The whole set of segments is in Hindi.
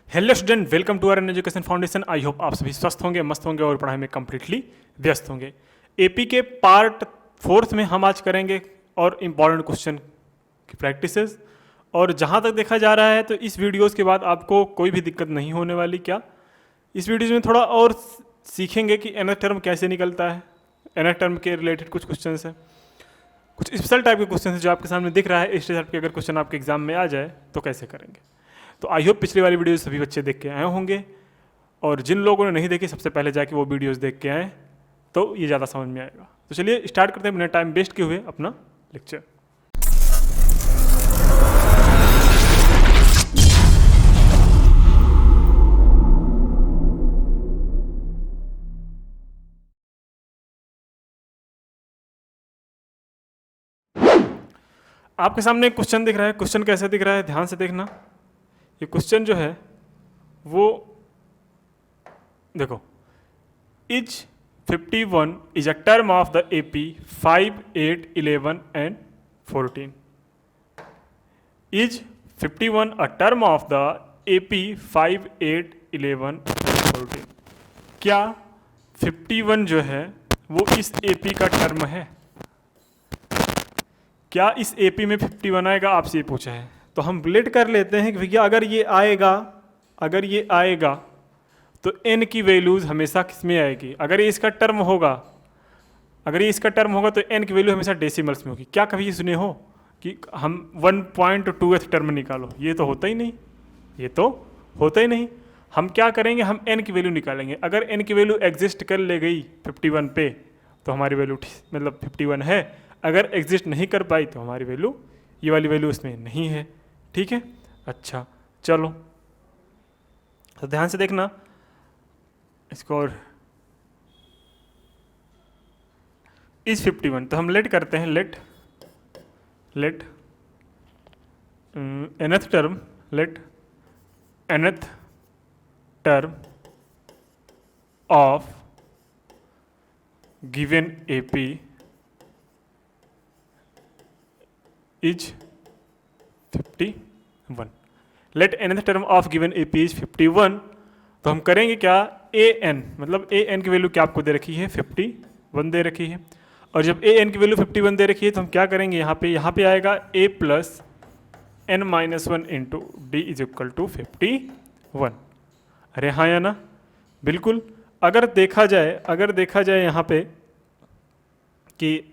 Hello student, welcome to our education foundation. I hope आप सभी स्वस्थ होंगे, मस्त होंगे और पढ़ाई में कम्प्लीटली व्यस्त होंगे। एपी के पार्ट 4 में हम आज करेंगे और इम्पॉर्टेंट क्वेश्चन की प्रैक्टिसेस। और जहाँ तक देखा जा रहा है तो इस वीडियोस के बाद आपको कोई भी दिक्कत नहीं होने वाली। क्या इस वीडियोस में थोड़ा और सीखेंगे कि एनथ टर्म कैसे निकलता है, एनथ टर्म के रिलेटेड कुछ क्वेश्चन है, कुछ स्पेशल टाइप के क्वेश्चन है जो आपके सामने दिख रहा है। इस टाइप के अगर क्वेश्चन आपके एग्जाम में आ जाए तो कैसे करेंगे। तो आई होप पिछली वाली वीडियोस सभी बच्चे देख के आए होंगे, और जिन लोगों ने नहीं देखी सबसे पहले जाके वो वीडियोस देख के आए तो ये ज़्यादा समझ में आएगा। तो चलिए स्टार्ट करते हैं बिना टाइम वेस्ट किए हुए अपना लेक्चर। आपके सामने एक क्वेश्चन दिख रहा है। क्वेश्चन कैसे दिख रहा है, ध्यान से देखना। ये क्वेश्चन जो है वो देखो, is 51 is a term of the AP 5, 8, 11 and 14। Is 51 a term of the AP 5, 8, 11 and 14। क्या 51 जो है वो इस एपी का टर्म है? क्या इस एपी में 51 आएगा, आपसे ये पूछा है। तो हम रिलेट कर लेते हैं कि भैया अगर ये आएगा तो n की वैल्यूज हमेशा किस में आएगी? अगर ये इसका टर्म होगा तो n की वैल्यू हमेशा डेसिमल्स में होगी। क्या कभी ये सुने हो कि हम 1.2th टर्म निकालो? ये तो होता ही नहीं। हम क्या करेंगे, हम n की वैल्यू निकालेंगे। अगर n की वैल्यू एग्जिस्ट कर ले गई 51 पे तो हमारी वैल्यू मतलब 51 है। अगर एग्जिस्ट नहीं कर पाई तो हमारी वैल्यू, ये वाली वैल्यू उसमें नहीं है। ठीक है, अच्छा चलो तो ध्यान से देखना इसको। और इज 51 तो हम लेट करते हैं, let nth term of given AP is 51। Let nth term of given AP is 51। तो हम करेंगे क्या, an मतलब an की वैल्यू क्या आपको दे रखी है, 51 दे रखी है। और जब an की वैल्यू 51 दे रखी है तो हम क्या करेंगे, यहाँ पे आएगा a plus n-1 into D is equal to 51। अरे हाँ या ना, बिल्कुल। अगर देखा जाए यहाँ पे कि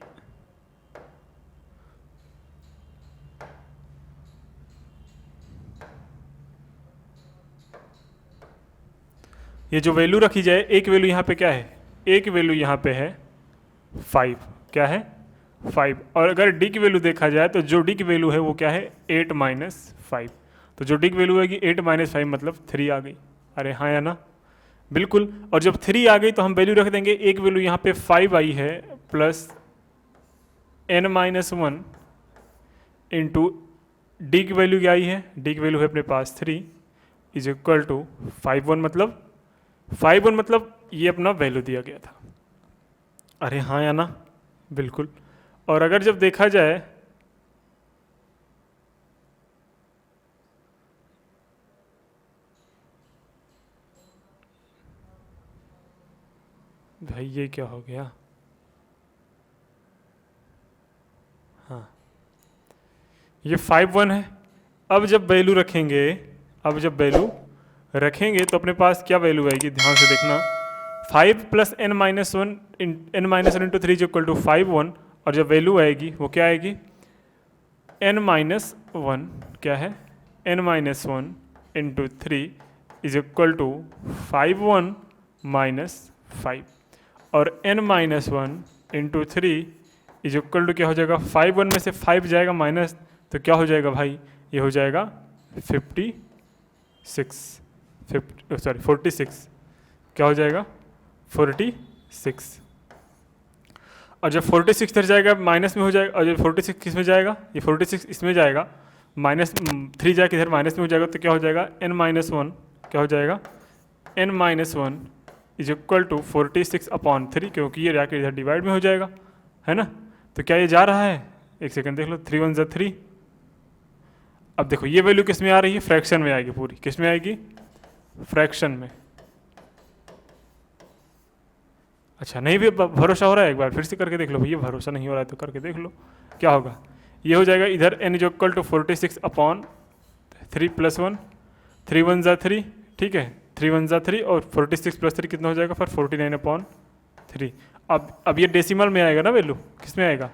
ये जो वैल्यू रखी जाए, एक वैल्यू यहाँ पे क्या है, एक वैल्यू यहाँ पे है 5, क्या है 5। और अगर डी की वैल्यू देखा जाए तो जो डी की वैल्यू है वो क्या है 8 माइनस 5। तो जो डी की वैल्यू आएगी 8 माइनस 5 मतलब 3 आ गई। अरे हाँ या ना, बिल्कुल। और जब 3 आ गई तो हम वैल्यू रख देंगे, एक वैल्यू यहाँ पे 5 आई है प्लस n-1 इंटू डी की वैल्यू क्या आई है, डी की वैल्यू है अपने पास 3 इज इक्वल टू 51 मतलब ये अपना वैल्यू दिया गया था। अरे हाँ या ना, बिल्कुल। और अगर जब देखा जाए भाई ये क्या हो गया, हाँ ये 51 है। अब जब वैल्यू रखेंगे तो अपने पास क्या वैल्यू आएगी, ध्यान से देखना। 5 plus n-1 into 3 equal to 51। और जब वैल्यू आएगी वो क्या आएगी, n-1 क्या है, n-1 into 3 is equal to 51 minus 5। और n-1 into 3 is equal to क्या हो जाएगा, 51 में से 5 जाएगा माइनस तो क्या हो जाएगा भाई, ये हो जाएगा 46। क्या हो जाएगा 46। और जब 46 इधर जाएगा माइनस में हो जाएगा, और जब 46 किस में जाएगा, ये 46 इसमें जाएगा, माइनस 3 जाके इधर माइनस में हो जाएगा तो क्या हो जाएगा n-1, क्या हो जाएगा n-1 इज इक्वल टू 46/3, क्योंकि ये जाके इधर डिवाइड में हो जाएगा, है ना। तो क्या ये जा रहा है, एक सेकंड देख लो, 3 1 3। अब देखो ये वैल्यू किस में आ रही है, फ्रैक्शन में आएगी पूरी, किस में आएगी, फ्रैक्शन में। अच्छा नहीं भी भरोसा हो रहा है, एक बार फिर से करके देख लो भैया, भरोसा नहीं हो रहा है तो करके देख लो क्या होगा। ये हो जाएगा इधर n is equal to 46 upon 3 + 1, 3 × 1 = 3, ठीक है, 3 × 1 = 3 और 46 + 3 कितना हो जाएगा फिर 49/3। अब ये डेसिमल में आएगा ना वैल्यू, किस में आएगा,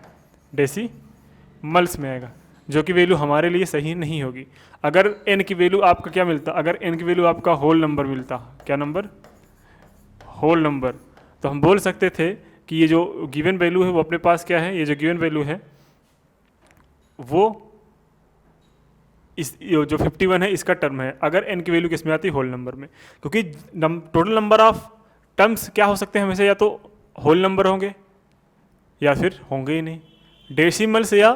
डेसिमल्स में आएगा, जो कि वैल्यू हमारे लिए सही नहीं होगी। अगर n की वैल्यू आपका क्या मिलता, अगर n की वैल्यू आपका होल नंबर मिलता, क्या नंबर, होल नंबर, तो हम बोल सकते थे कि ये जो गिवन वैल्यू है वो अपने पास क्या है, ये जो गिवन वैल्यू है वो इस जो 51 है इसका टर्म है, अगर n की वैल्यू किस में आती है, होल नंबर में, क्योंकि टोटल नंबर ऑफ टर्म्स क्या हो सकते हैं हमेशा, या तो होल नंबर होंगे या फिर होंगे ही नहीं, डेसिमल्स या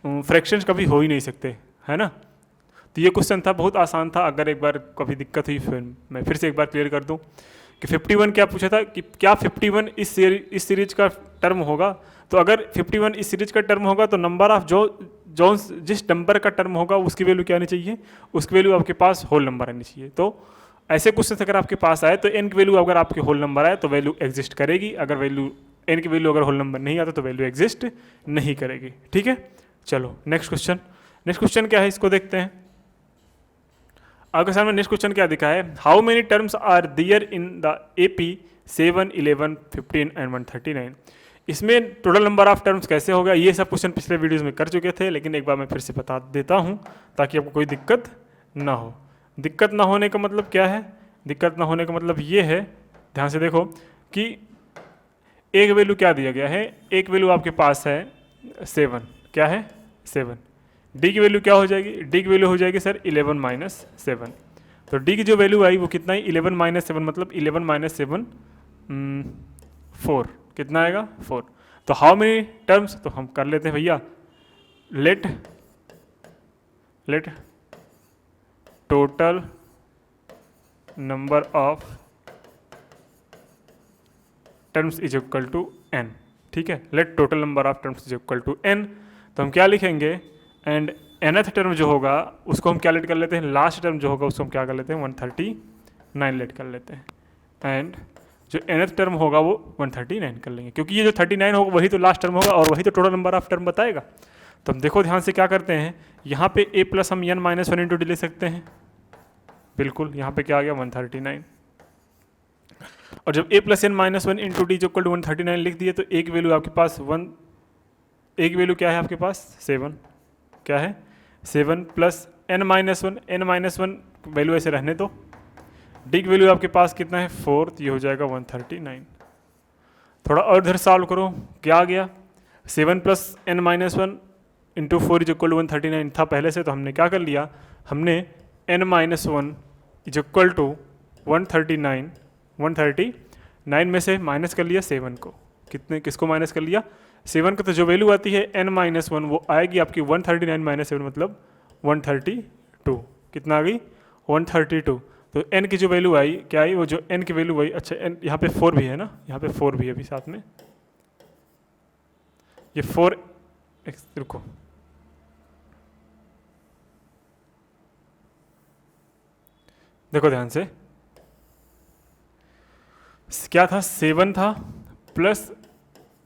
फ्रैक्शंस कभी हो ही नहीं सकते, है ना। तो ये क्वेश्चन था, बहुत आसान था, अगर एक बार कभी दिक्कत हुई फिर मैं फिर से एक बार क्लियर कर दूं कि 51 क्या पूछा था कि क्या 51 इस सीरीज का टर्म होगा, तो अगर 51 इस सीरीज का टर्म होगा तो नंबर ऑफ जो जिस नंबर का टर्म होगा उसकी वैल्यू क्या आनी चाहिए, उसकी वैल्यू आपके पास होल नंबर आनी चाहिए। तो ऐसे क्वेश्चन अगर आपके पास आए तो n की वैल्यू अगर आपके होल नंबर आए तो वैल्यू एग्जिस्ट करेगी, अगर वैल्यू n की वैल्यू अगर होल नंबर नहीं आता तो वैल्यू एग्जिस्ट नहीं करेगी, ठीक है। चलो नेक्स्ट क्वेश्चन क्या है इसको देखते हैं। आपके सामने नेक्स्ट क्वेश्चन क्या दिखा है, how many terms are there in the AP 7, 11, 15 and 139। इसमें टोटल नंबर ऑफ टर्म्स कैसे होगा, ये सब क्वेश्चन पिछले वीडियोस में कर चुके थे, लेकिन एक बार मैं फिर से बता देता हूँ ताकि आपको कोई दिक्कत ना हो। दिक्कत ना होने का मतलब क्या है, दिक्कत ना होने का मतलब ये है, ध्यान से देखो कि एक वैल्यू क्या दिया गया है, एक वैल्यू आपके पास है 7, क्या है 7, डी की वैल्यू क्या हो जाएगी, डी की वैल्यू हो जाएगी सर 11 - 7, तो डी की जो वैल्यू आई वो कितना है 11 - 7 मतलब 11 - 7 4, कितना आएगा 4। तो हाउ मेनी टर्म्स, तो हम कर लेते हैं भैया, let total number of terms is equal to n, ठीक है, let total number of terms is equal to n। तो हम क्या लिखेंगे, एंड nth टर्म जो होगा उसको हम क्या लेट कर लेते हैं, लास्ट टर्म जो होगा उसको हम क्या कर लेते हैं 139 लेट कर लेते हैं, एंड जो nth टर्म होगा वो 139 कर लेंगे, क्योंकि ये जो 39 होगा वही तो लास्ट टर्म होगा और वही तो टोटल नंबर ऑफ टर्म बताएगा। तो हम देखो ध्यान से क्या करते हैं, यहाँ पे a प्लस हम n - 1 इंटू डी ले सकते हैं, बिल्कुल यहाँ पे क्या आ गया 139, और जब a plus n - 1 into D equal to 139 लिख दिए तो एक वैल्यू आपके पास एक वैल्यू क्या है आपके पास 7, क्या है 7 प्लस n - 1 वैल्यू ऐसे रहने दो, डी की वैल्यू आपके पास कितना है 4, तो ये हो जाएगा 139। थोड़ा और इधर सॉल्व करो, क्या आ गया 7 plus n - 1 into 4 is equal to 139 था पहले से, तो हमने क्या कर लिया, हमने n - 1 इज इक्वल टू 139 में से माइनस कर लिया 7 को, किसको माइनस कर लिया 7 का, तो जो वैल्यू आती है n - 1 वो आएगी आपकी 139 - 7 मतलब 132, कितना आ गई 132। तो n की जो वैल्यू आई क्या आई, वो जो n की वैल्यू आई, अच्छा n यहाँ पे 4 भी है ना, यहाँ पे 4 भी है अभी साथ में, ये 4 रुको, देखो ध्यान से, क्या था 7 था plus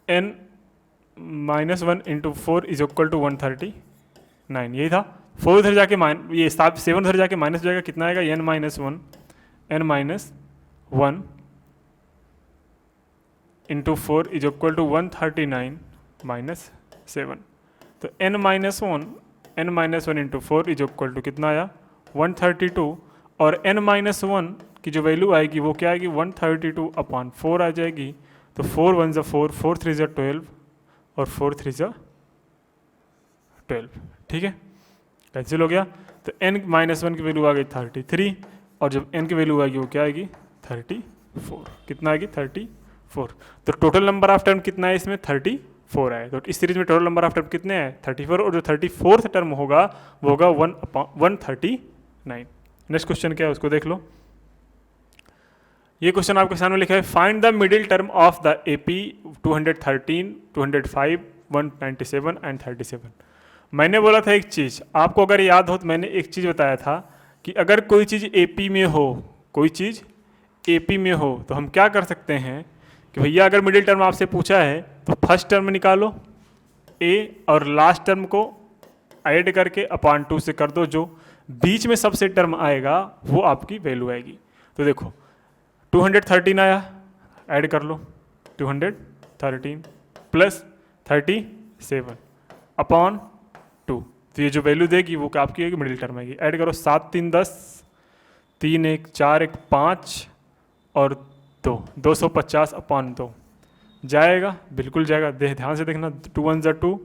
n - 1 into 4 is equal to 139, यही था। 4 उधर जाके ये 7 उधर जाके माइनस हो जाएगा, कितना आएगा n - 1 into 4 is equal to 139 minus 7, तो n - 1 into 4 is equal to कितना आया 132, और n - 1 की जो वैल्यू आएगी वो क्या आएगी 132/4 आ जाएगी, तो 4 1 = 4, 4 3 = 12 और 4 3 = 12, ठीक है, कैंसिल हो गया। तो n - 1 की वैल्यू आ गई 33, और जब n की वैल्यू आएगी वो क्या आएगी 34, कितना आएगी 34। तो टोटल नंबर ऑफ टर्म कितना है इसमें 34 है, तो इस सीरीज में टोटल नंबर ऑफ टर्म कितने हैं 34, और जो 34th टर्म होगा वो होगा 139। नेक्स्ट क्वेश्चन क्या है उसको देख लो। ये क्वेश्चन आपके सामने लिखा है, find the middle term of the AP 213, 205, 197 and 37। मैंने बोला था एक चीज़, आपको अगर याद हो तो मैंने एक चीज़ बताया था कि अगर कोई चीज़ एपी में हो, कोई चीज़ एपी में हो तो हम क्या कर सकते हैं कि भैया अगर मिडिल टर्म आपसे पूछा है तो फर्स्ट टर्म निकालो ए और लास्ट टर्म को ऐड करके अपॉन 2 से कर दो, जो बीच में सबसे टर्म आएगा वो आपकी वैल्यू आएगी। तो देखो 213 आया, ऐड कर लो 213 प्लस 37 अपॉन 2, तो ये जो वैल्यू देगी वो क्या आपकी आएगी, मिडिल टर्म आएगी। ऐड करो 7 3 10, 3 1 4 1 5 और 2, 250 अपॉन 2 जाएगा, बिल्कुल जाएगा। ध्यान से देखना, 2 1 ज़ा 2,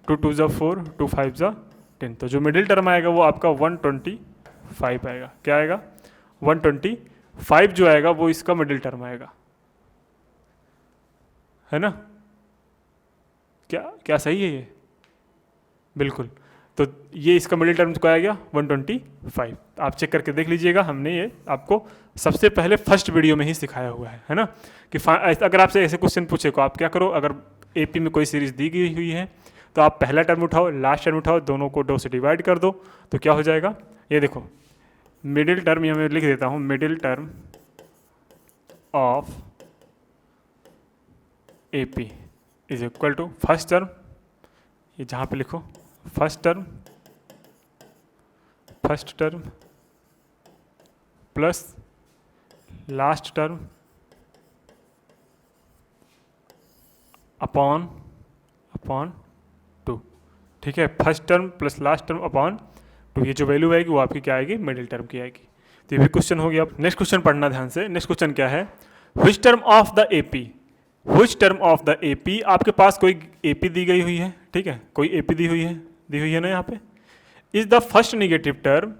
2 2 ज़ा 4, 2 5 ज़ा 10, तो जो मिडिल टर्म आएगा वो आपका 125 आएगा। क्या आएगा, 125 जो आएगा वो इसका मिडिल टर्म आएगा, है ना। क्या क्या सही है ये, बिल्कुल। तो ये इसका मिडिल टर्म को आ गया 125। आप चेक करके देख लीजिएगा, हमने ये आपको सबसे पहले फर्स्ट वीडियो में ही सिखाया हुआ है ना। कि अगर आपसे ऐसे क्वेश्चन पूछे तो आप क्या करो, अगर एपी में कोई सीरीज दी गई हुई है तो आप पहला टर्म उठाओ, लास्ट टर्म उठाओ, दोनों को 2 से डिवाइड कर दो, तो क्या हो जाएगा, ये देखो मिडिल टर्म, ये मैं लिख देता हूँ, middle term of AP is equal to first term, ये जहाँ पे लिखो first term plus last term upon 2, ठीक है। First term plus last term upon 2, ये जो वैल्यू आएगी वो आपकी क्या आएगी, मिडिल टर्म की आएगी। तो ये भी क्वेश्चन हो गया। नेक्स्ट क्वेश्चन पढ़ना ध्यान से। नेक्स्ट क्वेश्चन क्या है, which term of the AP, which term of the AP, आपके पास कोई एपी दी गई हुई है, ठीक है, कोई एपी दी हुई है ना यहाँ पे, is the first negative term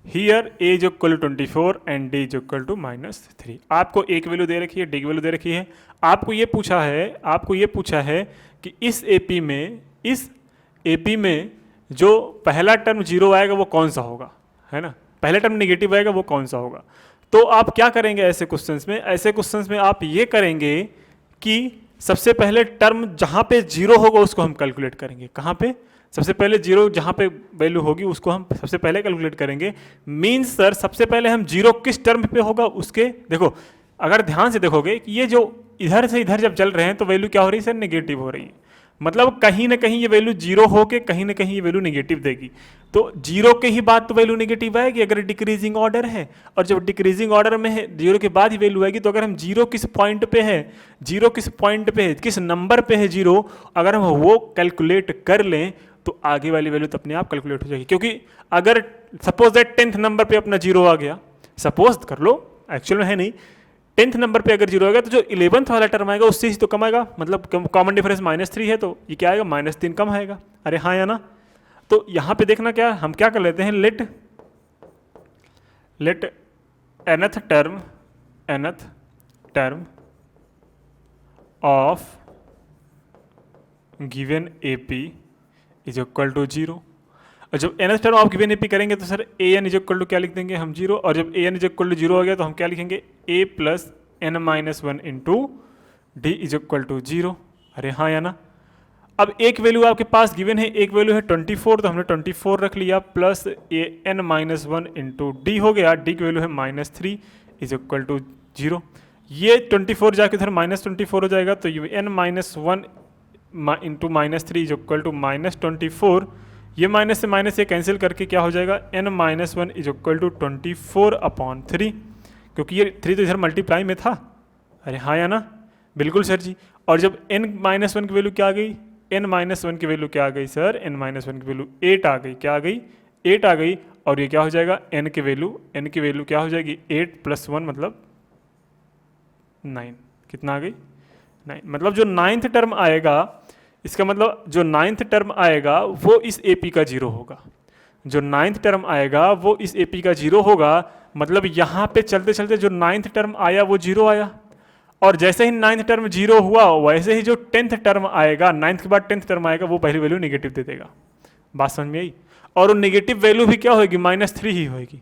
here A is equal to 24 and D is equal to -3। आपको एक वैल्यू दे रखी है, डी की वैल्यू दे रखी है, आपको ये पूछा है कि इस एपी में जो पहला टर्म 0 आएगा वो कौन सा होगा, है ना, पहला टर्म नेगेटिव आएगा वो कौन सा होगा। तो आप क्या करेंगे ऐसे क्वेश्चंस में, आप ये करेंगे कि सबसे पहले टर्म जहाँ पे 0 होगा उसको हम कैलकुलेट करेंगे। कहाँ पे, सबसे पहले 0 जहाँ पे वैल्यू होगी उसको हम सबसे पहले कैलकुलेट करेंगे। मीन्स सर सबसे पहले हम 0 किस टर्म पे होगा उसके, देखो अगर ध्यान से देखोगे कि ये जो इधर से इधर जब चल रहे हैं तो वैल्यू क्या हो रही है सर, नेगेटिव हो रही है। मतलब कहीं ना कहीं ये वैल्यू 0 होके कहीं ना कहीं ये वैल्यू नेगेटिव देगी। तो 0 के ही बाद तो वैल्यू नेगेटिव आएगी अगर डिक्रीजिंग ऑर्डर है, और जब डिक्रीजिंग ऑर्डर में है 0 के बाद ही वैल्यू आएगी। तो अगर हम 0 किस पॉइंट पे है, 0 किस पॉइंट पे है, किस नंबर पे है 0, अगर हम वो कैलकुलेट कर लें तो आगे वाली वैल्यू तो अपने आप कैलकुलेट हो जाएगी। क्योंकि अगर सपोज दैट 10th नंबर पे अपना 0 आ गया, सपोज कर लो, एक्चुअल में है नहीं, 10th नंबर पे अगर 0 आएगा तो जो 11th वाला टर्म आएगा उससे ही तो कम आएगा, मतलब कॉमन डिफरेंस -3 है तो ये क्या आएगा, -3 कम आएगा। अरे हाँ या ना। तो यहाँ पे देखना क्या, हम क्या कर लेते हैं, let nth term of given AP is equal to 0। और जब nth term of given AP करेंगे तो sir an is equal to क्या लिख देंगे हम, 0। और जब an इज इक्वल टू 0 हो गया तो हम क्या लिखेंगे, a plus n-1 into D is equal to 0। अरे हाँ या ना। अब एक वैल्यू आपके पास गिवन है, एक वैल्यू है 24, तो हमने 24 रख लिया, प्लस an-1 इंटू डी हो गया, डी की वैल्यू है -3 इज इक्वल टू 0। ये 24 जाके इधर -24 हो जाएगा, तो ये n-1 into -3 is equal to -24, ये माइनस से माइनस ये कैंसिल करके क्या हो जाएगा, n-1 इज इक्वल टू 24/3, क्योंकि ये 3 तो इधर मल्टीप्लाई में था। अरे हाँ या ना, बिल्कुल सर जी। और जब n-1 की वैल्यू क्या आ गई, n-1 की वैल्यू क्या आ गई सर, n-1 की वैल्यू 8 आ गई, क्या आ गई, 8 आ गई। और ये क्या हो जाएगा, n की वैल्यू क्या हो जाएगी, 8 + 1 मतलब 9, कितना आ गई, 9। मतलब जो 9th टर्म आएगा, इसका मतलब जो 9th टर्म आएगा वो इस एपी का 0 होगा, जो 9th टर्म आएगा वो इस एपी का 0 होगा। मतलब यहाँ पे चलते चलते जो 9th टर्म आया वो 0 आया, और जैसे ही 9th टर्म 0 हुआ वैसे ही जो 10th टर्म आएगा, 9th के बाद 10th टर्म आएगा वो पहली वैल्यू नेगेटिव दे देगा। बात समझ में आई। और वो नेगेटिव वैल्यू भी क्या होगी, -3 ही होगी,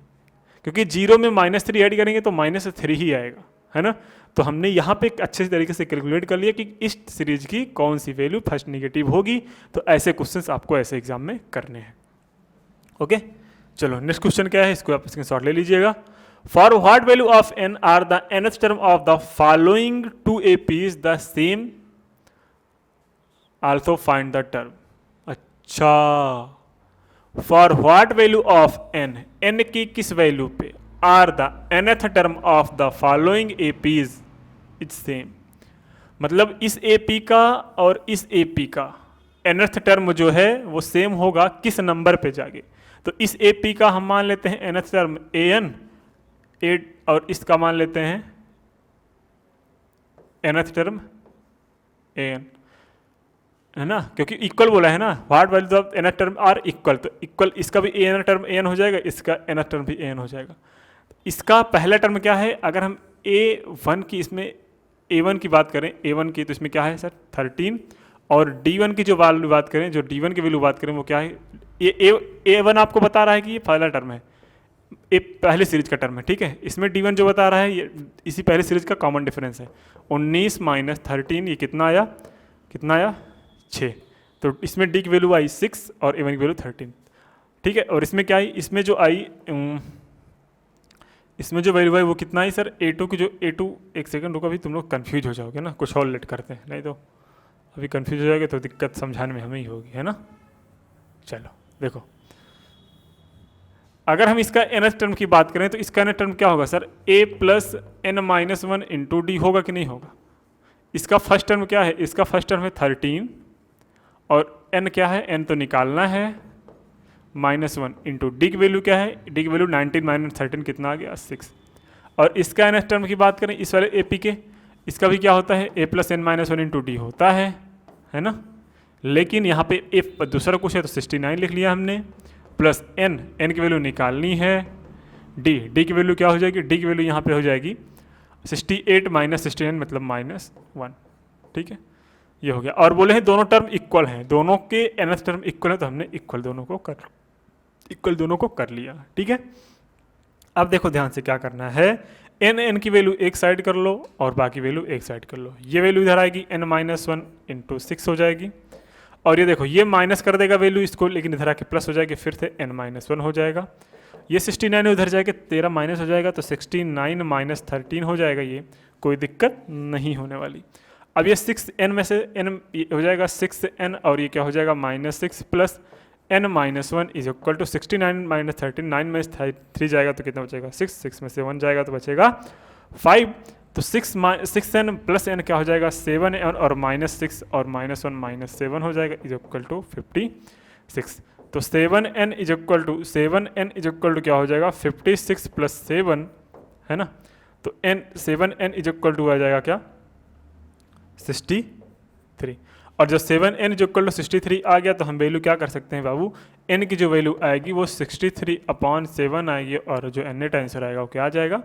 क्योंकि 0 में -3 ऐड करेंगे तो -3 ही आएगा, है ना। तो हमने यहाँ पे अच्छे तरीके से कैलकुलेट कर लिया कि इस सीरीज की कौन सी वैल्यू फर्स्ट नेगेटिव होगी। तो ऐसे क्वेश्चंस आपको ऐसे एग्जाम में करने हैं। ओके, चलो नेक्स्ट क्वेश्चन क्या है, इसको आप स्क्रीनशॉट ले लीजिएगा। For what value of n are the nth term of the following two APs the same, also find the term. अच्छा, for what value of n की किस वैल्यू पे are the nth term of the following APs is same, मतलब इस AP का और इस AP का nth टर्म जो है वो सेम होगा किस नंबर पे जाके। तो इस AP का हम मान लेते हैं nth टर्म an, और इसका मान लेते हैं nth टर्म an, है ना, क्योंकि इक्वल बोला है ना, what value of nth term are equal, तो इक्वल इसका भी an टर्म an हो जाएगा, इसका nth टर्म भी an हो जाएगा। इसका पहला टर्म क्या है, अगर हम a1 की इसमें a1 की बात करें, a1 की, तो इसमें क्या है सर 13, और d1 की जो वैल्यू बात करें, जो d1 की वैल्यू बात करें वो क्या है, ये a1 आपको बता रहा है कि ये पहला टर्म है, ये पहले सीरीज का टर्म है, ठीक है। इसमें d1 जो बता रहा है ये इसी पहले सीरीज का कॉमन डिफरेंस है। 19 माइनस 13 ये कितना आया, 6, तो इसमें d की वैल्यू आई 6 और a1 की वैल्यू 13, ठीक है। और इसमें क्या आई, इसमें जो आई, इसमें जो वैल्यू आई वो कितना आई सर, a2 की जो a2, एक सेकंड रुको, अभी तुम लोग कन्फ्यूज हो जाओगे ना, कुछ और लेट करते हैं, नहीं तो अभी कन्फ्यूज हो जाएगा तो दिक्कत समझाने में हमें ही होगी, है ना। चलो देखो, अगर हम इसका nth टर्म की बात करें तो इसका nth टर्म क्या होगा sir, a plus n-1 into D होगा कि नहीं होगा। इसका फर्स्ट टर्म क्या है, इसका फर्स्ट टर्म है 13, और n क्या है, n तो निकालना है, -1 इंटू डी की वैल्यू क्या है, डी की वैल्यू 19 माइनस 13 कितना आ गया 6। और इसका nth टर्म की बात करें इस वाले AP के, इसका भी क्या होता है, a plus n-1 into D होता है ना। लेकिन यहाँ पे a दूसरा कुछ है तो 69 लिख लिया हमने, प्लस n की वैल्यू निकालनी है, डी की वैल्यू क्या हो जाएगी, डी की वैल्यू यहाँ पे हो जाएगी 68 माइनस 69 मतलब -1, ठीक है, ये हो गया। और बोले हैं दोनों टर्म इक्वल हैं, दोनों के nth टर्म इक्वल है, तो हमने इक्वल दोनों को कर लिया, ठीक है। अब देखो ध्यान से क्या करना है, n की वैल्यू एक साइड कर लो और बाकी वैल्यू एक साइड कर लो। ये वैल्यू इधर आएगी n-1 इंटू 6 हो जाएगी, और ये देखो ये माइनस कर देगा वैल्यू इसको, लेकिन इधर आके प्लस हो जाएगी, फिर से n-1 हो जाएगा। ये 69 उधर जाके 13 माइनस हो जाएगा, तो 69 माइनस 13 हो जाएगा, ये कोई दिक्कत नहीं होने वाली। अब ये 6n में से n हो जाएगा 6n, और ये क्या हो जाएगा -6 plus n-1 is equal to 69 minus 13, 9 में 3 जाएगा तो कितना बचेगा 6, 6 में से 1 जाएगा तो बचेगा 5, तो 6n प्लस n क्या हो जाएगा 7n, और -6 और -1 -7 हो जाएगा इज इक्वल टू 56। तो 7n इज इक्वल टू क्या हो जाएगा 56 प्लस 7, है ना, तो 7n इज इक्वल टू आ जाएगा क्या 63, और जब 7n इज इक्वल टू 63 आ गया तो हम वैल्यू क्या कर सकते हैं बाबू, n की जो वैल्यू आएगी वो 63/7 आएगी, और जो नेट आंसर आएगा वो क्या आ जाएगा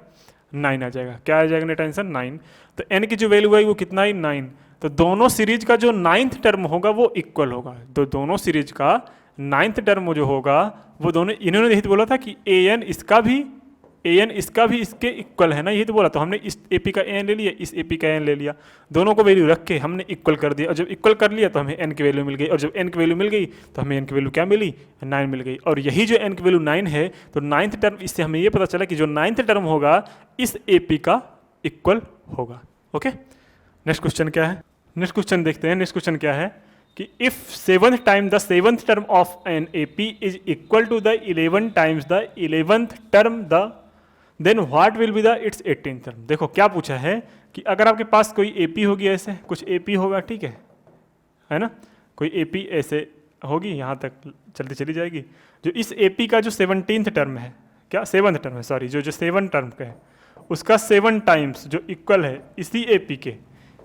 9 आ जाएगा। क्या आ जाएगा नेट आंसर 9। तो n की जो वैल्यू आई वो कितना आई 9, तो दोनों सीरीज का जो 9th टर्म होगा वो इक्वल होगा। तो दोनों सीरीज का 9th टर्म जो होगा वो दोनों, इन्होंने यही तो बोला था कि an इसका भी इसके इक्वल है ना, यही तो बोला। तो हमने इस AP का an ले लिया, इस AP का an ले लिया, दोनों को वैल्यू रख के हमने इक्वल कर दिया, और जब इक्वल कर लिया तो हमें n की वैल्यू मिल गई, और जब n की वैल्यू मिल गई तो हमें n की वैल्यू क्या मिली 9 मिल गई। और यही जो n की वैल्यू 9 है, तो 9th टर्म, इससे हमें ये पता चला कि जो 9th टर्म होगा इस AP का इक्वल होगा। ओके, नेक्स्ट क्वेश्चन क्या है, नेक्स्ट क्वेश्चन देखते हैं। नेक्स्ट क्वेश्चन क्या है कि if 7th time the 7th term of an AP is equal to the 11 times the 11th term the, then what will be the its 18th term. देखो क्या पूछा है कि अगर आपके पास कोई AP होगी, ऐसे कुछ AP होगा, ठीक है ना, कोई AP ऐसे होगी, यहाँ तक चलती चली जाएगी, जो इस AP का जो 17th टर्म है, क्या 7th टर्म है, सॉरी, जो 7 टर्म का है उसका 7 टाइम्स जो इक्वल है इसी AP के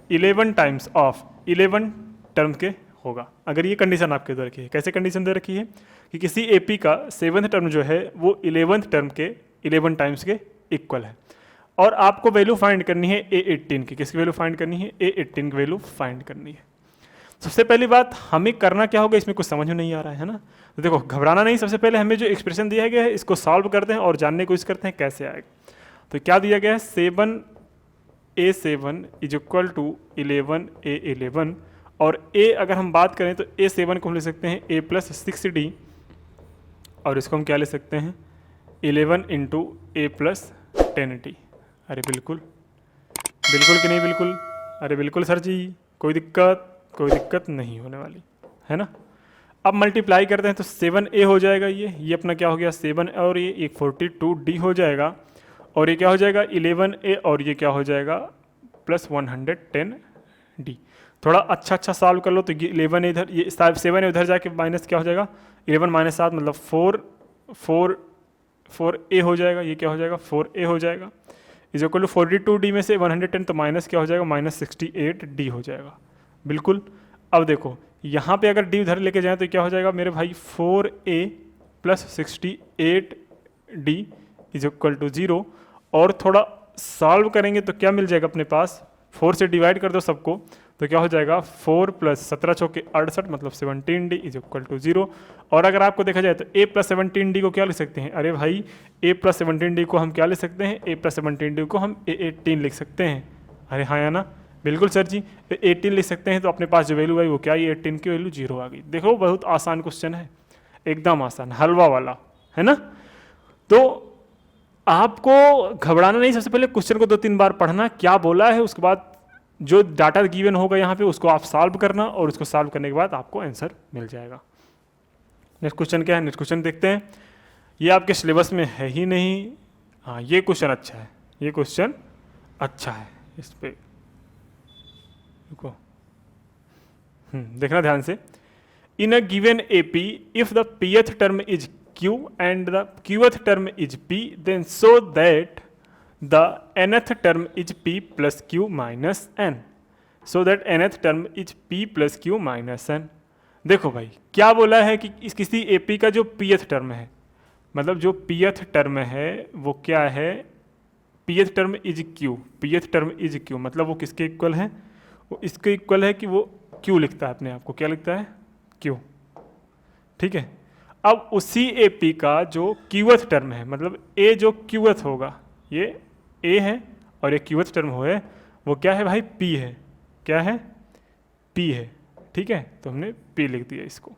11 टाइम्स ऑफ 11 टर्म के होगा। अगर ये कंडीशन आपके दे रखी है, कैसे कंडीशन दे रखी है कि किसी AP का 7th टर्म जो है वो 11th टर्म के 11 टाइम्स के इक्वल है, और आपको वैल्यू फाइंड करनी है A18 की। किसकी वैल्यू फाइंड करनी है, A18 की वैल्यू फाइंड करनी है। सबसे पहली बात हमें करना क्या होगा, इसमें कुछ समझ में नहीं आ रहा है ना, तो देखो घबराना नहीं, सबसे पहले हमें जो एक्सप्रेशन दिया गया है इसको सॉल्व करते हैं और जानने की कोशिश करते हैं कैसे आएगा। तो क्या दिया गया है, 7A7 is equal to 11A11, और A अगर हम बात करें तो A7 को हम लिख सकते हैं A प्लस 6D और इसको हम क्या ले सकते हैं 11 इंटू ए प्लस 10t। अरे बिल्कुल बिल्कुल कि नहीं बिल्कुल, अरे बिल्कुल सर जी, कोई दिक्कत नहीं होने वाली है ना। अब मल्टीप्लाई करते हैं तो 7a हो जाएगा, ये अपना क्या हो गया 7 और ये एक 42d हो जाएगा, और ये क्या हो जाएगा 11a और ये क्या हो जाएगा प्लस 110d। थोड़ा अच्छा सॉल्व कर लो तो ये 11 इधर, ये 7 उधर जाके माइनस क्या हो जाएगा 11 माइनस 7 मतलब 4a हो जाएगा, ये क्या हो जाएगा 4a हो जाएगा इज इक्वल टू 42d में से 110 तो माइनस क्या हो जाएगा माइनस 68d हो जाएगा। बिल्कुल। अब देखो यहाँ पे अगर d उधर लेके जाएं तो क्या हो जाएगा मेरे भाई 4a plus 68d is equal to 0, और थोड़ा सॉल्व करेंगे तो क्या मिल जाएगा अपने पास 4 से डिवाइड कर दो सबको तो क्या हो जाएगा 4 प्लस 17 चौके 68 मतलब 17d इज इक्वल टू 0। और अगर आपको देखा जाए तो a प्लस 17d को क्या लिख सकते हैं, अरे भाई a प्लस 17d को हम क्या लिख सकते हैं, a प्लस 17d को हम a18 लिख सकते हैं। अरे हाँ या ना, बिल्कुल सर जी 18 लिख सकते हैं, तो अपने पास जो वैल्यू आई वो क्या है 18 की वैल्यू 0 आ गई। देखो बहुत आसान क्वेश्चन है, एकदम आसान हलवा वाला है ना। तो आपको घबराना नहीं, सबसे पहले क्वेश्चन को 2-3 बार पढ़ना क्या बोला है, उसके बाद जो डाटा गिवन होगा यहाँ पे उसको आप सॉल्व करना, और उसको सॉल्व करने के बाद आपको आंसर मिल जाएगा। नेक्स्ट क्वेश्चन क्या है, नेक्स्ट क्वेश्चन देखते हैं। ये आपके सिलेबस में है ही नहीं, हाँ ये क्वेश्चन अच्छा है, ये क्वेश्चन अच्छा है, इस पे रुको देखना ध्यान से। In a given AP if the pth term is q and the qth term is p, then show that the nth term is p plus q minus n, so that nth term is p plus q minus n। देखो भाई क्या बोला है कि इस किसी AP का जो pth टर्म है, मतलब जो pth टर्म है वो क्या है, pth term is q, pth term is q मतलब वो किसके इक्वल है, वो इसके इक्वल है कि वो q लिखता है अपने आप को, क्या लिखता है q, ठीक है। अब उसी AP का जो qth टर्म है, मतलब a जो qth होगा ये a है और ये qth टर्म हो है वो क्या है भाई p है, क्या है p है, ठीक है। तो हमने p लिख दिया इसको,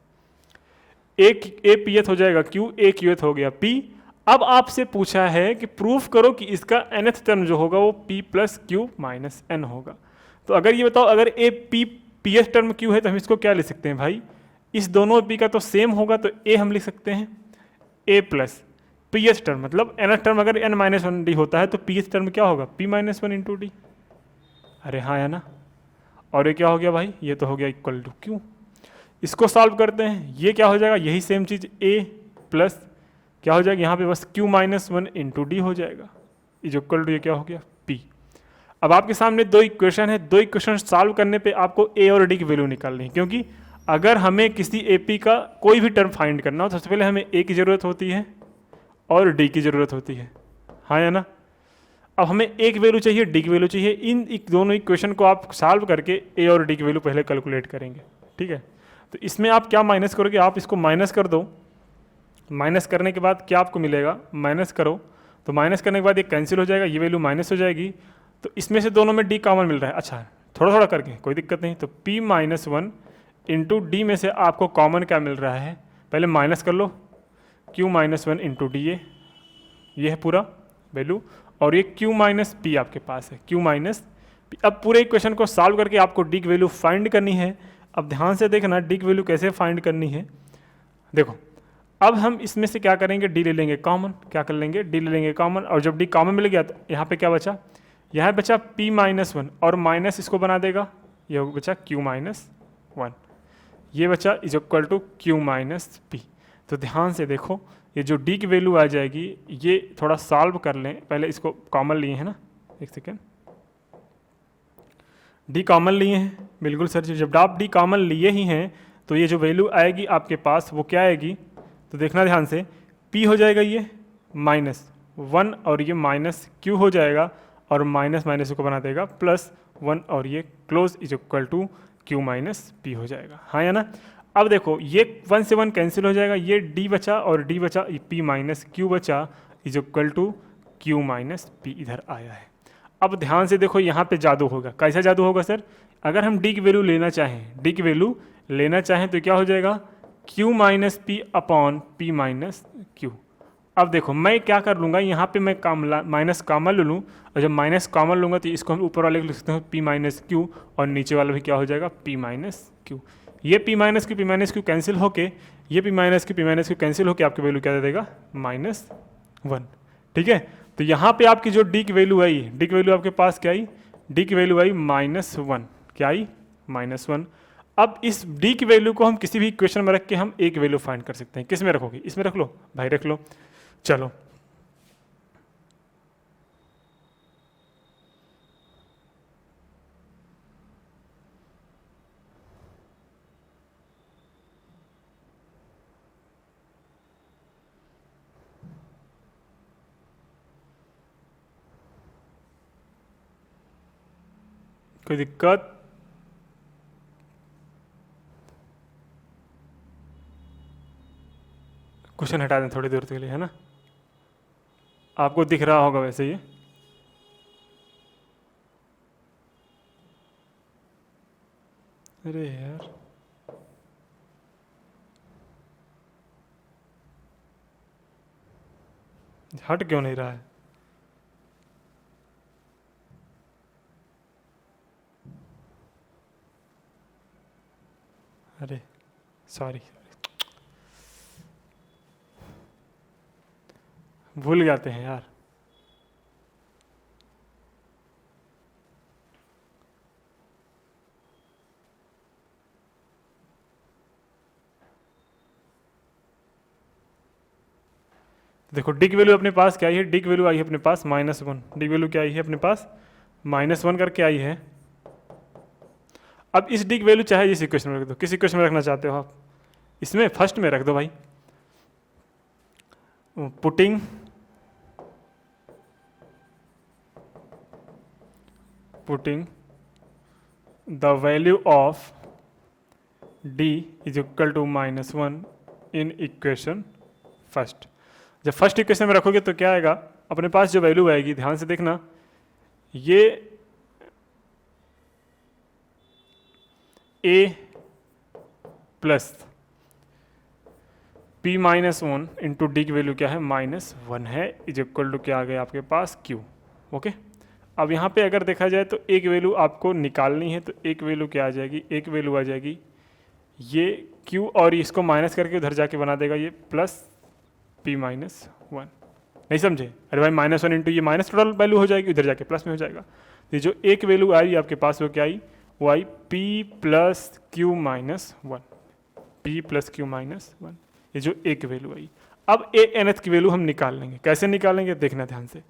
a pth हो जाएगा q, a qth हो गया p। अब आपसे पूछा है कि प्रूफ करो कि इसका nth टर्म जो होगा वो p plus q minus n होगा। तो अगर ये बताओ अगर a p pth term q है तो हम इसको क्या लिख सकते हैं भाई, इस दोनों p का तो सेम होगा तो a हम लिख सकते हैं a प्लस pth टर्म, मतलब nth टर्म अगर n माइनस 1d होता है तो pth टर्म क्या होगा p माइनस 1 इंटू डी। अरे हाँ या ना, और ये क्या हो गया भाई, ये तो हो गया इक्वल टू q। इसको सॉल्व करते हैं, ये क्या हो जाएगा यही सेम चीज़ a प्लस क्या हो जाएगा यहाँ पे बस q माइनस 1 इंटू डी हो जाएगा इज इक्वल टू ये क्या हो गया p। अब आपके सामने दो इक्वेशन है, दो इक्वेशन सॉल्व करने पे आपको a और d की वैल्यू निकालनी है, क्योंकि अगर हमें किसी AP का कोई भी टर्म फाइंड करना हो तो सबसे पहले हमें a की ज़रूरत होती है और d की ज़रूरत होती है, हाँ या ना। अब हमें a की वैल्यू चाहिए, d की वैल्यू चाहिए, इन दोनों इक्वेशन को आप सॉल्व करके a और d की वैल्यू पहले कैलकुलेट करेंगे, ठीक है। तो इसमें आप क्या माइनस करोगे, आप इसको माइनस कर दो, माइनस करने के बाद क्या आपको मिलेगा, माइनस करो तो माइनस करने के बाद ये कैंसिल हो जाएगा, ये वैल्यू माइनस हो जाएगी, तो इसमें से दोनों में d कॉमन मिल रहा है। अच्छा थोड़ा थोड़ा करके कोई दिक्कत नहीं, तो p माइनस 1 इंटू डी में से आपको कॉमन क्या मिल रहा है, पहले माइनस कर लो q माइनस 1 इंटू डी, ये है पूरा वैल्यू, और ये q माइनस पी आपके पास है, q माइनस पी। अब पूरे इक्वेशन को सॉल्व करके आपको d की वैल्यू फाइंड करनी है। अब ध्यान से देखना d की वैल्यू कैसे फाइंड करनी है। देखो अब हम इसमें से क्या करेंगे, d ले लेंगे कॉमन, क्या कर लेंगे d ले लेंगे कॉमन, और जब d कॉमन मिल गया तो यहाँ पे क्या बचा, यहाँ बचा p माइनस 1 और माइनस इसको बना देगा, ये बचा q माइनस 1, ये बचा is equal to q minus P. तो ध्यान से देखो ये जो d की वैल्यू आ जाएगी, ये थोड़ा सॉल्व कर लें, पहले इसको कॉमन लिए हैं ना, एक सेकेंड, d कॉमन लिए हैं, बिल्कुल सर जी। जब आप d कॉमन लिए ही हैं तो ये जो वैल्यू आएगी आपके पास वो क्या आएगी, तो देखना ध्यान से, p हो जाएगा ये माइनस 1 और ये माइनस q हो जाएगा, और माइनस माइनस को बना देगा प्लस 1 और ये close is equal to q minus P हो जाएगा, हाँ या ना। अब देखो ये 1 से 1 कैंसिल हो जाएगा, ये d बचा और d बचा, p माइनस q बचा is equal to q minus P इधर आया है। अब ध्यान से देखो यहाँ पे जादू होगा, कैसा जादू होगा सर, अगर हम d की वैल्यू लेना चाहें, d की वैल्यू लेना चाहें तो क्या हो जाएगा, Q minus P upon P minus Q. अब देखो मैं क्या कर लूँगा, यहाँ पे मैं माइनस कॉमन ले लूँ, और जब माइनस कॉमन लूँगा तो इसको हम ऊपर वाले को लिख सकते हैं पी माइनस क्यू, और नीचे वाला भी क्या हो जाएगा पी माइनस क्यू। ये पी माइनस क्यू कैंसिल होके, ये पी माइनस क्यू कैंसिल होके आपकी वैल्यू क्या दे देगा -1। ठीक है, तो यहाँ पे आपकी जो डी की वैल्यू आई, डी की वैल्यू आपके पास क्या आई, डी की वैल्यू आई -1। क्या आई -1। अब इस डी की वैल्यू को हम किसी भी इक्वेशन में रख के हम एक वैल्यू फाइंड कर सकते हैं। किस में रखोगे, इसमें रख लो भाई, रख लो। चलो कोई दिक्कत? क्वेश्चन हटा दें थोड़ी देर के लिए, है ना, आपको दिख रहा होगा वैसे ये। अरे यार हट क्यों नहीं रहा है? अरे सॉरी, भूल जाते हैं यार। देखो डी की वैल्यू अपने पास क्या आई है, डी की वैल्यू आई है अपने पास -1। डी की वैल्यू क्या आई है अपने पास -1 करके आई है। अब इस डी की वैल्यू चाहे इस इक्वेशन में रख दो, किस इक्वेशन में रखना चाहते हो आप, इसमें फर्स्ट में रख दो भाई। Putting the value of D is equal to -1 in equation first. जब फर्स्ट इक्वेशन में रखोगे तो क्या आएगा, अपने पास जो वैल्यू आएगी, ध्यान से देखना, ये a plus p -1 into D की वैल्यू क्या है -1 है, इज इक्वल टू क्या आ गया आपके पास q। ओके, अब यहाँ पे अगर देखा जाए तो एक वैल्यू आपको निकालनी है, तो एक वैल्यू क्या आ जाएगी, एक वैल्यू आ जाएगी ये q, और इसको माइनस करके उधर जाके बना देगा ये प्लस p -1। नहीं समझे? अरे भाई -1 इंटू ये माइनस टोटल वैल्यू हो जाएगी, उधर जाके प्लस में हो जाएगा। तो जो एक वैल्यू आई आपके पास वो क्या आई, वो आई p plus Q -1, p plus Q -1, ये जो एक वैल्यू आई। अब a nth की वैल्यू हम निकाल लेंगे। कैसे निकालेंगे देखना ध्यान से।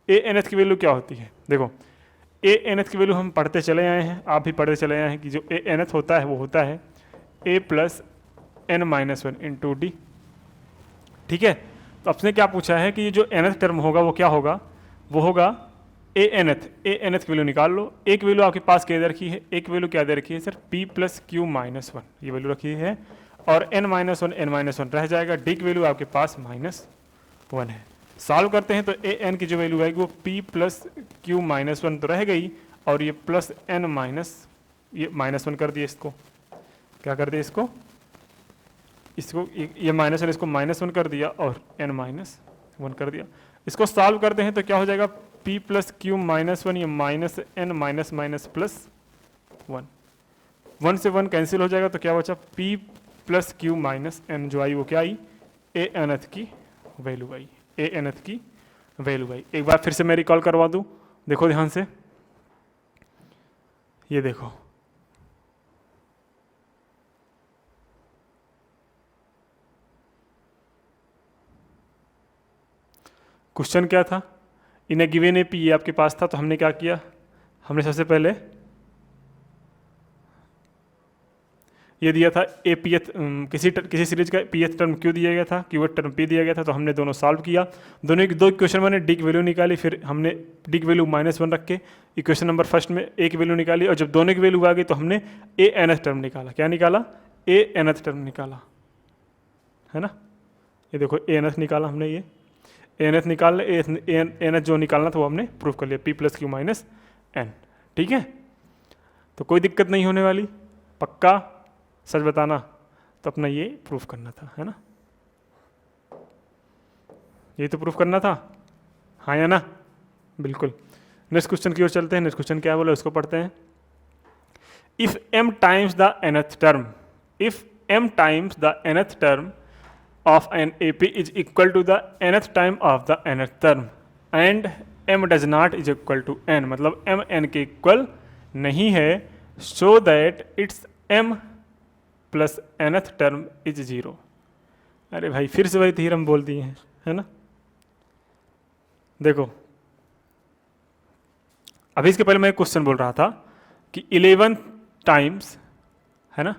a nth की वैल्यू क्या होती है, देखो a nth की वैल्यू हम पढ़ते चले आए हैं, आप भी पढ़ते चले आए हैं कि जो a nth होता है वो होता है a plus n-1 into D. ठीक है, तो आपने क्या पूछा है कि ये जो nth टर्म होगा वो क्या होगा, वो होगा a nth की वैल्यू निकाल लो। एक वैल्यू आपके पास क्या दे रखी है, एक वैल्यू क्या दे रखी है सर, p प्लस क्यू -1, ये वैल्यू रखी है, और n-1 रह जाएगा। डी की वैल्यू आपके पास -1 है। सॉल्व करते हैं तो a n की जो वैल्यू आएगी वो p प्लस क्यू -1 तो रह गई, और ये प्लस n ये -1 कर दिया, इसको क्या कर दिया, इसको ये -1 इसको -1 कर दिया, और n-1 कर दिया। इसको सॉल्व करते हैं तो क्या हो जाएगा, p प्लस क्यू -1, ये -n प्लस 1 से 1 कैंसिल हो जाएगा, तो क्या बचा p प्लस क्यू -n, जो आई वो क्या आई, a nth की वैल्यू आई, a nth की वैल्यू आई। एक बार फिर से मैं रिकॉल करवा दूं, देखो ध्यान से, ये देखो क्वेश्चन क्या था, इन ए गिवन ए पी, ये आपके पास था, तो हमने क्या किया, हमने सबसे पहले ये दिया था ए पी एथ, किसी सीरीज का पी एथ टर्म क्यू दिया गया था, क्यू टर्म पी दिया गया था, तो हमने दोनों सॉल्व किया। दोनों की दो इक्वेशन मैंने डी की वैल्यू निकाली, फिर हमने डी की वैल्यू -1 रख के इक्वेशन नंबर फर्स्ट में ए की वैल्यू निकाली, और जब दोनों की वैल्यू आ गई तो हमने ए nth टर्म निकाला। क्या निकाला, ए nth टर्म निकाला, है ना। ये देखो ए nth निकाला हमने, ये ए nth निकाल ए nth जो निकालना था वो हमने प्रूव कर लिया, p प्लस क्यू -n। ठीक है, तो कोई दिक्कत नहीं होने वाली, पक्का, सच बताना, तो अपना ये प्रूफ करना था, है ना, ये तो प्रूफ करना था, हाँ या ना, बिल्कुल। नेक्स्ट क्वेश्चन की ओर चलते हैं। नेक्स्ट क्वेश्चन क्या बोला उसको पढ़ते हैं। If m times the nth term, if m times the nth term of an AP is equal to the nth time of the nth term and m does not is equal to n, मतलब m n के इक्वल नहीं है, so that its m plus nth term is 0। अरे भाई फिर से वही थ्योरम बोल दिए हैं, है ना। देखो अभी इसके पहले मैं एक क्वेश्चन बोल रहा था कि 11 टाइम्स, है ना,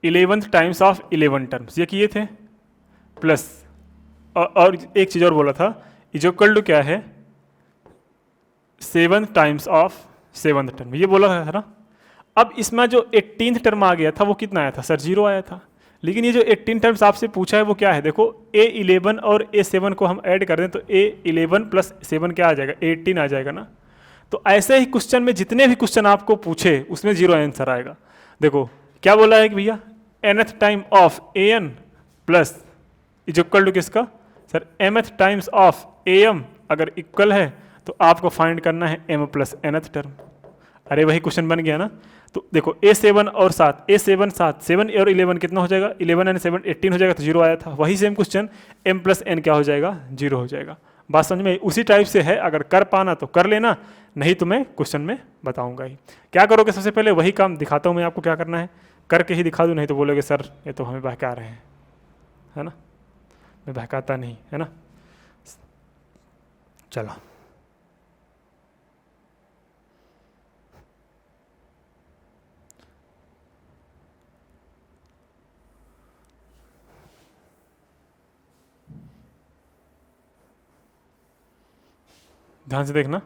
11 टाइम्स ऑफ 11 टर्म्स ये किए थे, प्लस और एक चीज़ और बोला था, इज इक्वल टू क्या है 7 टाइम्स ऑफ 7th टर्म, ये बोला था ना। अब इसमें जो 18th टर्म आ गया था वो कितना आया था सर, 0 आया था। लेकिन ये जो 18 टर्म्स आपसे पूछा है वो क्या है, देखो A11 और A7 को हम ऐड कर दें तो A11 प्लस 7 क्या आ जाएगा, 18 आ जाएगा ना। तो ऐसे ही क्वेश्चन में जितने भी क्वेश्चन आपको पूछे उसमें 0 आंसर आएगा। देखो क्या बोला है कि भैया nth time of an plus is equal to किसका sir, mth times of am, अगर इक्वल है तो आपको फाइंड करना है m प्लस nth टर्म। अरे वही क्वेश्चन बन गया ना। तो देखो A7 और 7, A7 7, 7 और 11 कितना हो जाएगा, 11 एंड 7 18 हो जाएगा, तो 0 आया था। वही same question m plus n क्या हो जाएगा, 0 हो जाएगा। बात समझ में, उसी टाइप से है, अगर कर पाना तो कर लेना, नहीं तो मैं क्वेश्चन में बताऊंगा ही। क्या करोगे, सबसे पहले वही काम दिखाता हूँ मैं आपको क्या करना है, करके ही दिखा दूँ, नहीं तो बोलोगे सर ये तो हमें बहका रहे हैं, है ना। मैं बहकाता नहीं, है ना। चलो ध्यान से देखना,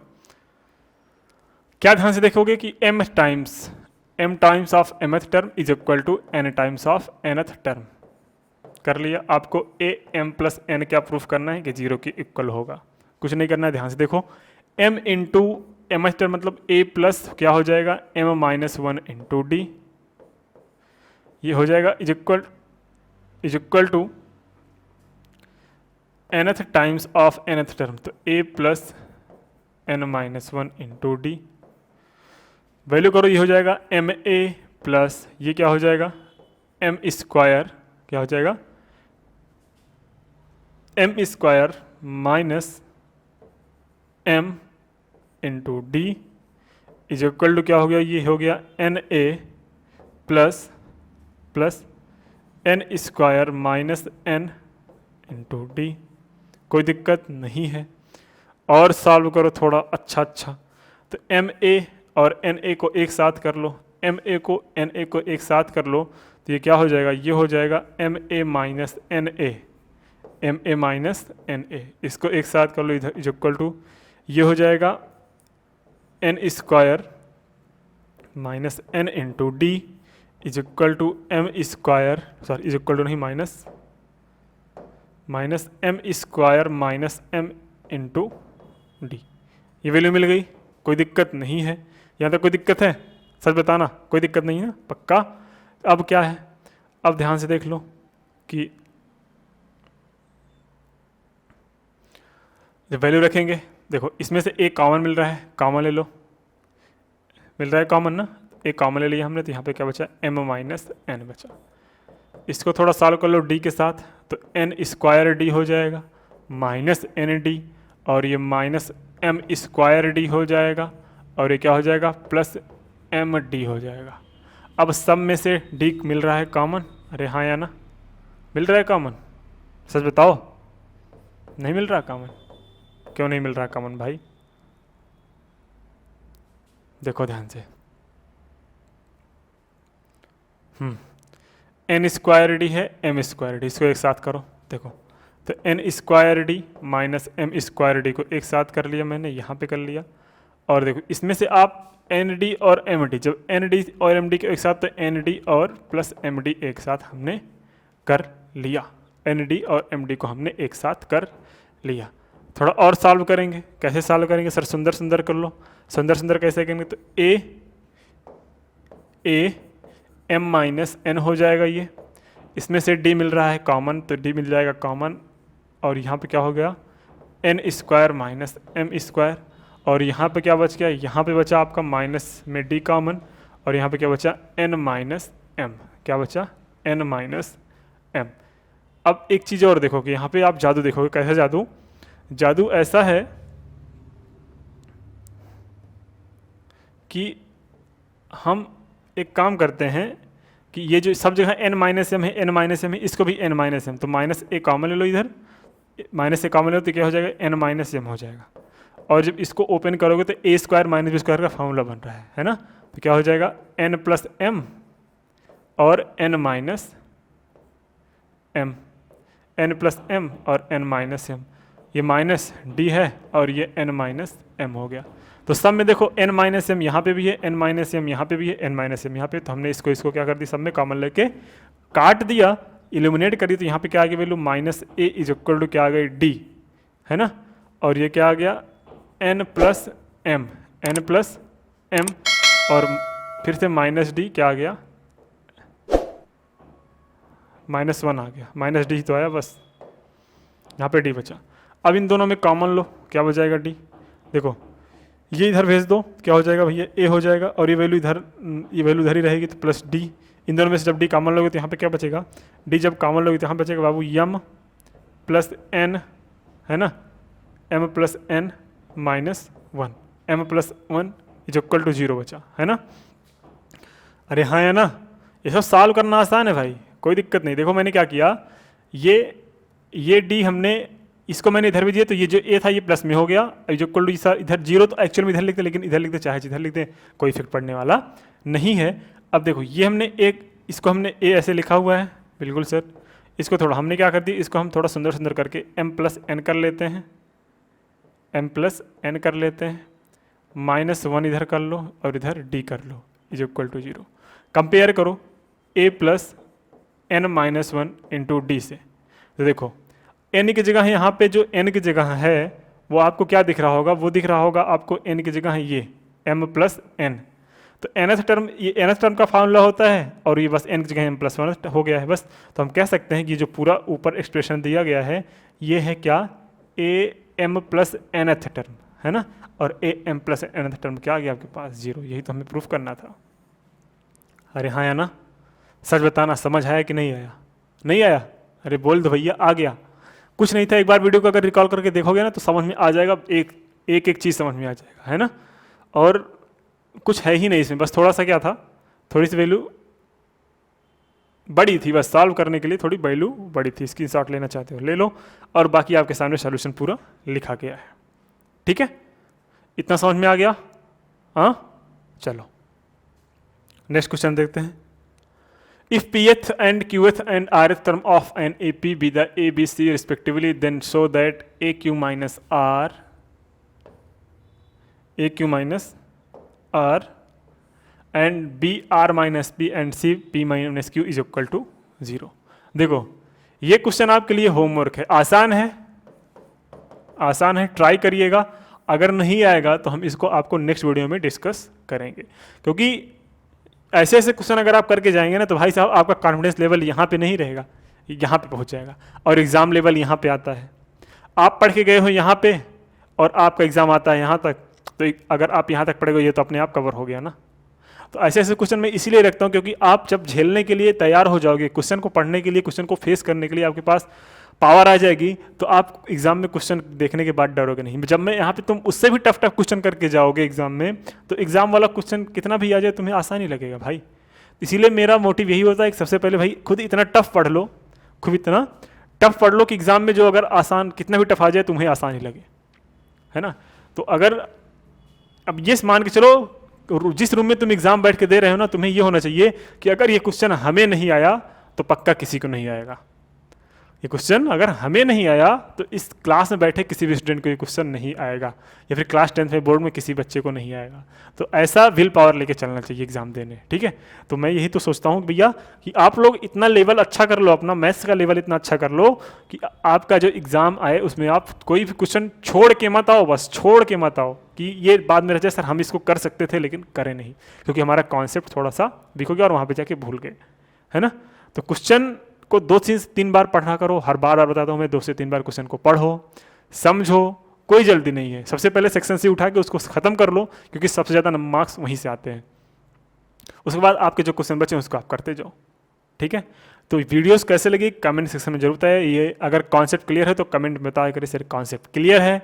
क्या ध्यान से देखोगे कि m times of mth term is equal to n times of nth term. कर लिया। आपको a m प्लस n क्या प्रूफ करना है कि 0 के इक्वल होगा, कुछ नहीं करना है। ध्यान से देखो m इंटू mth टर्म मतलब a प्लस क्या हो जाएगा m माइनस 1 इंटू डी, ये हो जाएगा is equal to nth times of nth term, तो a plus n minus 1 into D. Value करो, ये हो जाएगा एम ए प्लस ये क्या हो जाएगा एम स्क्वायर, क्या हो जाएगा M square minus M into D is equal to क्या हो गया, ये हो गया N A plus N square minus N into D. कोई दिक्कत नहीं है। और सॉल्व करो थोड़ा अच्छा, तो एम ए और एन ए को एक साथ कर लो, एम ए को एन ए को एक साथ कर लो, तो ये क्या हो जाएगा, ये हो जाएगा M A minus N A, M A minus N A, इसको एक साथ कर लो इधर इज इक्वल टू ये हो जाएगा n square minus N into D is equal to m square, sorry is equal to नहीं minus M square minus M into d. ये वैल्यू मिल गई, कोई दिक्कत नहीं है। यहाँ तक कोई दिक्कत है, सच बताना, कोई दिक्कत नहीं है पक्का। अब क्या है, अब ध्यान से देख लो कि जब वैल्यू रखेंगे, देखो इसमें से एक कॉमन मिल रहा है, कॉमन ले लो, मिल रहा है कॉमन ना, एक कॉमन ले लिया हमने, तो यहाँ पे क्या बचा एम माइनस एन बचा। इसको थोड़ा सॉल्व कर लो डी के साथ, तो एन स्क्वायर डी हो जाएगा माइनस एन डी, और ये माइनस एम स्क्वायर डी हो जाएगा, और ये क्या हो जाएगा प्लस एम डी हो जाएगा। अब सब में से डी मिल रहा है कॉमन, अरे हाँ या ना, मिल रहा है कॉमन, सच बताओ नहीं मिल रहा कॉमन, क्यों नहीं मिल रहा कॉमन भाई, देखो ध्यान से, एन स्क्वायर डी है एम स्क्वायर डी, इसको एक साथ करो, देखो तो N square D minus M square D को एक साथ कर लिया मैंने, यहाँ पे कर लिया। और देखो इसमें से आप एन डी और एम डी, जब एन डी और एम डी को एक साथ, तो एन डी और प्लस एम डी एक साथ हमने कर लिया, एन डी और एम डी को हमने एक साथ कर लिया। थोड़ा और सॉल्व करेंगे, कैसे सॉल्व करेंगे सर, सुंदर सुंदर कर लो, सुंदर सुंदर कैसे करेंगे, तो ए एम माइनस एन हो जाएगा ये, इसमें से d मिल रहा है कॉमन, तो d मिल जाएगा कॉमन, और यहाँ पे क्या हो गया n square minus m square, और यहाँ पे क्या बच गया, यहाँ पे बचा आपका माइनस में d कॉमन, और यहाँ पे क्या बचा n माइनस m, क्या बचा n माइनस m। अब एक चीज़ और देखो कि यहाँ पे आप जादू देखोगे, कैसा जादू, जादू ऐसा है कि हम एक काम करते हैं कि ये जो सब जगह n माइनस एम है, n माइनस एम है, इसको भी n माइनस एम, तो माइनस ए कॉमन ले लो इधर, माइनस ए कॉमन ले लो तो क्या हो जाएगा n माइनस एम हो जाएगा, और जब इसको ओपन करोगे तो A square minus B square का फॉर्मूला बन रहा है ना, तो क्या हो जाएगा n प्लस एम और n minus M, n plus M और n माइनस एम, ये माइनस d है और ये n माइनस एम हो गया। तो सब में देखो n माइनस एम यहाँ पे भी है, n माइनस एम यहाँ पे भी है, n माइनस एम यहाँ पे, तो हमने इसको क्या कर दिया, सब में कॉमन लेके काट दिया, इल्यूमिनेट कर दिया, तो यहाँ पे क्या आ गया value minus A is equal to क्या आ गई d, है ना, और ये क्या आ गया n plus M, n plus M, और फिर से माइनस d क्या आ गया -1 आ गया, माइनस डी तो आया बस, यहाँ पे डी बचा। अब इन दोनों में कॉमन लो, क्या बचाएगा डी, देखो ये इधर भेज दो, क्या हो जाएगा भैया ए हो जाएगा, और ये वैल्यू इधर ही रहेगी तो प्लस डी, इन दोनों में से जब डी कॉमन लोगे तो यहाँ पे क्या बचेगा, डी जब कॉमन लोगे तो यहाँ बचेगा बाबू यम प्लस एन, है ना, M plus N minus 1, M plus 1 is equal to 0 बचा, है ना। अरे हाँ है ना, ये सब सॉल्व करना आसान है भाई, कोई दिक्कत नहीं। देखो मैंने क्या किया, ये डी हमने इसको मैंने इधर भी दिया, तो ये जो ए था ये प्लस में हो गया, जो इक्वल टू इधर 0 तो एक्चुअल में इधर लिखते, लेकिन इधर लिखते चाहे इधर लिखते कोई इफेक्ट पड़ने वाला नहीं है। अब देखो ये हमने इसको हमने ए ऐसे लिखा हुआ है, बिल्कुल सर, इसको थोड़ा हमने क्या कर दिया, इसको हम थोड़ा सुंदर सुंदर करके m प्लस एन कर लेते हैं, m प्लस एन कर लेते हैं, -1 इधर कर लो और इधर d कर लो इज इक्वल टू 0। कंपेयर करो a plus n minus 1 into D से, तो देखो n की जगह यहाँ पे जो n की जगह है वो आपको क्या दिख रहा होगा, वो दिख रहा होगा आपको n की जगह है ये m प्लस एन, तो nth टर्म, ये nth टर्म का फार्मूला होता है और ये बस n की जगह m प्लस 1 हो गया है बस। तो हम कह सकते हैं कि जो पूरा ऊपर एक्सप्रेशन दिया गया है ये है क्या, a m plus nth term, है ना, और a m plus nth term क्या आ गया आपके पास 0, यही तो हमें प्रूफ करना था। अरे हाँ या ना, सच बताना समझ आया कि नहीं आया, नहीं आया, अरे बोल दो भैया आ गया। कुछ नहीं था, एक बार वीडियो को अगर रिकॉल करके देखोगे ना तो समझ में आ जाएगा, एक चीज़ समझ में आ जाएगा, है ना। और कुछ है ही नहीं इसमें, बस थोड़ा सा क्या था, थोड़ी सी वैल्यू बड़ी थी, बस सॉल्व करने के लिए थोड़ी वैल्यू बड़ी थी। स्क्रीनशॉट लेना चाहते हो ले लो, और बाकी आपके सामने सोल्यूशन पूरा लिखा गया है, ठीक है। इतना समझ में आ गया, हाँ चलो नेक्स्ट क्वेश्चन देखते हैं। If pth and qth and rth term of an AP be the ABC respectively, then show that AQ minus R and BR minus P and C P minus Q is equal to 0। देखो ये क्वेश्चन आपके लिए होमवर्क है, आसान है, ट्राई करिएगा। अगर नहीं आएगा तो हम इसको आपको नेक्स्ट वीडियो में डिस्कस करेंगे, क्योंकि ऐसे क्वेश्चन अगर आप करके जाएंगे ना तो भाई साहब आपका कॉन्फिडेंस लेवल यहाँ पे नहीं रहेगा, यहाँ पे पहुँच जाएगा, और एग्ज़ाम लेवल यहाँ पे आता है। आप पढ़ के गए हो यहाँ पे और आपका एग्ज़ाम आता है यहाँ तक, तो अगर आप यहाँ तक पढ़े हो ये तो अपने आप कवर हो गया ना। तो ऐसे क्वेश्चन मैं इसीलिए रखता हूँ क्योंकि आप जब झेलने के लिए तैयार हो जाओगे, क्वेश्चन को पढ़ने के लिए, क्वेश्चन को फेस करने के लिए आपके पास पावर आ जाएगी, तो आप एग्जाम में क्वेश्चन देखने के बाद डरोगे नहीं। जब मैं यहाँ पे तुम उससे भी टफ क्वेश्चन करके जाओगे एग्जाम में, तो एग्जाम वाला क्वेश्चन कितना भी आ जाए तुम्हें आसान ही लगेगा भाई। इसीलिए मेरा मोटिव यही होता है कि सबसे पहले भाई खुद इतना टफ पढ़ लो, कि एग्जाम में जो अगर आसान कितना भी टफ आ जाए तुम्हें आसान ही लगे, है ना। तो अगर अब ये मान के चलो जिस रूम में तुम एग्जाम बैठ के दे रहे हो ना, तुम्हें ये होना चाहिए कि अगर ये क्वेश्चन हमें नहीं आया तो पक्का किसी को नहीं आएगा। ये क्वेश्चन अगर हमें नहीं आया तो इस क्लास में बैठे किसी भी स्टूडेंट को ये क्वेश्चन नहीं आएगा, या फिर क्लास 10th में बोर्ड में किसी बच्चे को नहीं आएगा। तो ऐसा विल पावर लेके चलना चाहिए एग्जाम देने, ठीक है। तो मैं यही तो सोचता हूँ भैया कि आप लोग इतना लेवल अच्छा कर लो, अपना मैथ्स का लेवल इतना अच्छा कर लो कि आपका जो एग्जाम आए उसमें आप कोई भी क्वेश्चन छोड़ के मत आओ, बस छोड़ के मत आओ कि ये बाद में रह जाए सर हम इसको कर सकते थे लेकिन करें नहीं, क्योंकि हमारा कॉन्सेप्ट थोड़ा सा वीक हो गया और वहाँ पर जाके भूल गए, है ना। तो क्वेश्चन को 2 से 3 बार पढ़ा करो, हर बार बताता हूँ मैं, 2 से 3 बार क्वेश्चन को पढ़ो, समझो, कोई जल्दी नहीं है। सबसे पहले सेक्शन से उठा के उसको खत्म कर लो, क्योंकि सबसे ज़्यादा मार्क्स वहीं से आते हैं। उसके बाद आपके जो क्वेश्चन बचे हैं उसको आप करते जाओ, ठीक है। तो वीडियोस कैसे लगी कमेंट सेक्शन में जरूर बताएं। ये अगर कॉन्सेप्ट क्लियर है तो कमेंट में बताया करें सर कॉन्सेप्ट क्लियर है,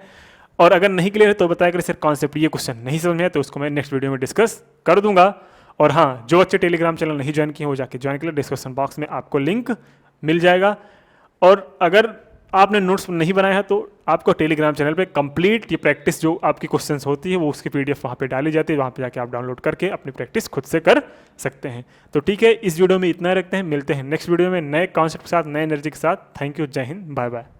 और अगर नहीं क्लियर है तो बताया करें सर कॉन्सेप्ट ये क्वेश्चन नहीं समझ में आया, तो उसको मैं नेक्स्ट वीडियो में डिस्कस कर दूंगा। और हाँ, जो बच्चे टेलीग्राम चैनल नहीं ज्वाइन किए वो जाके ज्वाइन कर ले, डिस्क्रिप्शन बॉक्स में आपको लिंक मिल जाएगा। और अगर आपने नोट्स नहीं बनाया है तो आपको टेलीग्राम चैनल पे कंप्लीट ये प्रैक्टिस जो आपकी क्वेश्चंस होती है वो उसकी पीडीएफ वहाँ पे डाली जाती है, वहाँ पे जाके आप डाउनलोड करके अपनी प्रैक्टिस खुद से कर सकते हैं। तो ठीक है, इस वीडियो में इतना रखते हैं, मिलते हैं नेक्स्ट वीडियो में नए कॉन्सेप्ट के साथ, नए एनर्जी के साथ। थैंक यू, जय हिंद, बाय बाय।